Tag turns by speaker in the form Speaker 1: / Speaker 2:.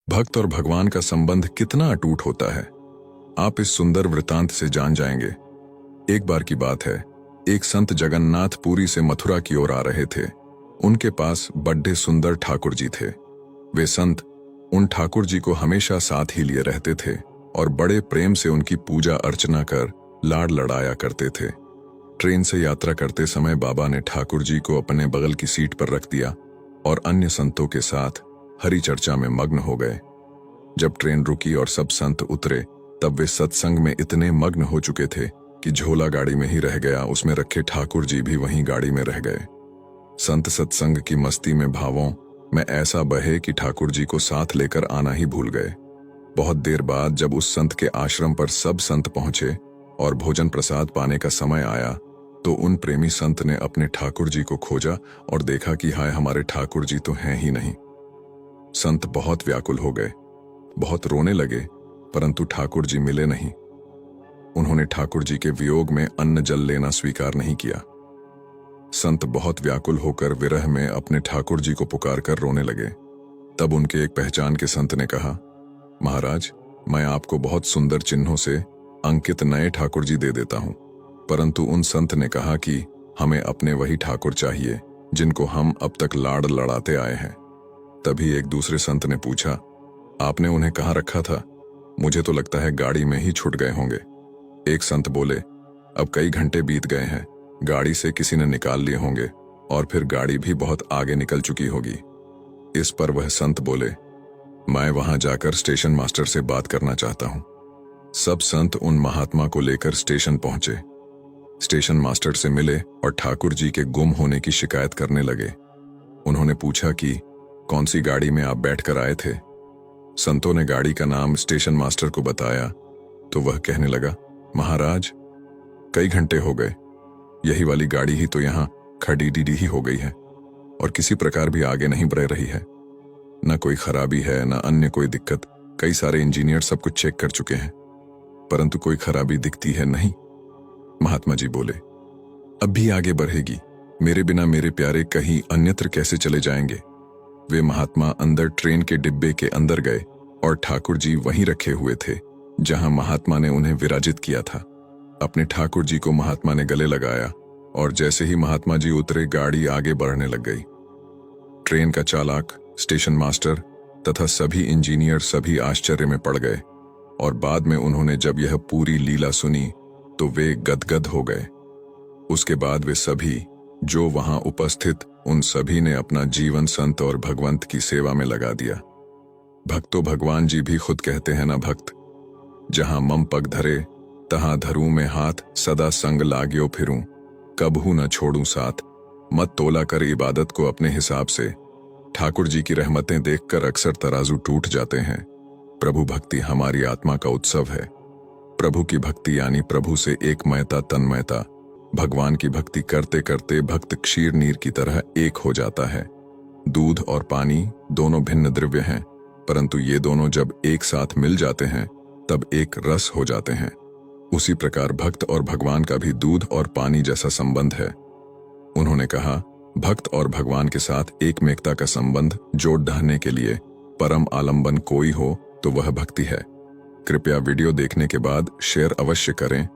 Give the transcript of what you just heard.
Speaker 1: भक्त और भगवान का संबंध कितना अटूट होता है, आप इस सुंदर वृतांत से जान जाएंगे। एक बार की बात है, एक संत जगन्नाथ पुरी से मथुरा की ओर आ रहे थे। उनके पास बड्ढे सुंदर ठाकुर जी थे। वे संत उन ठाकुर जी को हमेशा साथ ही लिए रहते थे और बड़े प्रेम से उनकी पूजा अर्चना कर लाड़ लड़ाया करते थे। ट्रेन से यात्रा करते समय बाबा ने ठाकुर जी को अपने बगल की सीट पर रख दिया और अन्य संतों के साथ हरि चर्चा में मग्न हो गए। जब ट्रेन रुकी और सब संत उतरे, तब वे सत्संग में इतने मग्न हो चुके थे कि झोला गाड़ी में ही रह गया, उसमें रखे ठाकुर जी भी वहीं गाड़ी में रह गए। संत सत्संग की मस्ती में भावों में ऐसा बहे कि ठाकुर जी को साथ लेकर आना ही भूल गए। बहुत देर बाद जब उस संत के आश्रम पर सब संत पहुंचे और भोजन प्रसाद पाने का समय आया, तो उन प्रेमी संत ने अपने ठाकुर जी को खोजा और देखा कि हाय, हमारे ठाकुर जी तो हैं ही नहीं। संत बहुत व्याकुल हो गए, बहुत रोने लगे, परंतु ठाकुर जी मिले नहीं। उन्होंने ठाकुर जी के वियोग में अन्न जल लेना स्वीकार नहीं किया। संत बहुत व्याकुल होकर विरह में अपने ठाकुर जी को पुकार कर रोने लगे। तब उनके एक पहचान के संत ने कहा, महाराज, मैं आपको बहुत सुंदर चिन्हों से अंकित नए ठाकुर जी दे देता हूं। परंतु उन संत ने कहा कि हमें अपने वही ठाकुर चाहिए जिनको हम अब तक लाड़ लड़ाते आए हैं। तभी एक दूसरे संत ने पूछा, आपने उन्हें कहाँ रखा था? मुझे तो लगता है गाड़ी में ही छूट गए होंगे। एक संत बोले, अब कई घंटे बीत गए हैं, गाड़ी से किसी ने निकाल लिए होंगे और फिर गाड़ी भी बहुत आगे निकल चुकी होगी। इस पर वह संत बोले, मैं वहां जाकर स्टेशन मास्टर से बात करना चाहता हूं। सब संत उन महात्मा को लेकर स्टेशन पहुंचे। स्टेशन मास्टर से मिले और ठाकुर जी के गुम होने की शिकायत करने लगे। उन्होंने पूछा कि कौन सी गाड़ी में आप बैठकर आए थे? संतों ने गाड़ी का नाम स्टेशन मास्टर को बताया तो वह कहने लगा, महाराज, कई घंटे हो गए, यही वाली गाड़ी ही तो यहाँ खड़ी डीडी ही हो गई है और किसी प्रकार भी आगे नहीं बढ़ रही है। न कोई खराबी है, न अन्य कोई दिक्कत। कई सारे इंजीनियर सब कुछ चेक कर चुके हैं, परंतु कोई खराबी दिखती है नहीं। महात्मा जी बोले, अब भी आगे बढ़ेगी, मेरे बिना मेरे प्यारे कहीं अन्यत्र कैसे चले जाएंगे? वे महात्मा अंदर ट्रेन के डिब्बे के अंदर गए और ठाकुर जी वहीं रखे हुए थे जहां महात्मा ने उन्हें विराजित किया था। अपने ठाकुर जी को महात्मा ने गले लगाया और जैसे ही महात्मा जी उतरे, गाड़ी आगे बढ़ने लग गई। ट्रेन का चालक, स्टेशन मास्टर तथा सभी इंजीनियर सभी आश्चर्य में पड़ गए और बाद में उन्होंने जब यह पूरी लीला सुनी तो वे गदगद हो गए। उसके बाद वे सभी जो वहां उपस्थित, उन सभी ने अपना जीवन संत और भगवंत की सेवा में लगा दिया। भक्तो भगवान जी भी खुद कहते हैं ना, भक्त जहां मम पग धरे तहां धरूं में हाथ, सदा संग लाग्यो फिरूं, कबहू न छोड़ूं साथ। मत तोला कर इबादत को अपने हिसाब से। ठाकुर जी की रहमतें देखकर अक्सर तराजू टूट जाते हैं। प्रभु भक्ति हमारी आत्मा का उत्सव है। प्रभु की भक्ति यानी प्रभु से एकमयता, तन्मयता। भगवान की भक्ति करते करते भक्त क्षीर नीर की तरह एक हो जाता है। दूध और पानी दोनों भिन्न द्रव्य हैं, परंतु ये दोनों जब एक साथ मिल जाते हैं तब एक रस हो जाते हैं। उसी प्रकार भक्त और भगवान का भी दूध और पानी जैसा संबंध है। उन्होंने कहा, भक्त और भगवान के साथ एकमेकता का संबंध जोड़ ढाने के लिए परम आलंबन कोई हो तो वह भक्ति है। कृपया वीडियो देखने के बाद शेयर अवश्य करें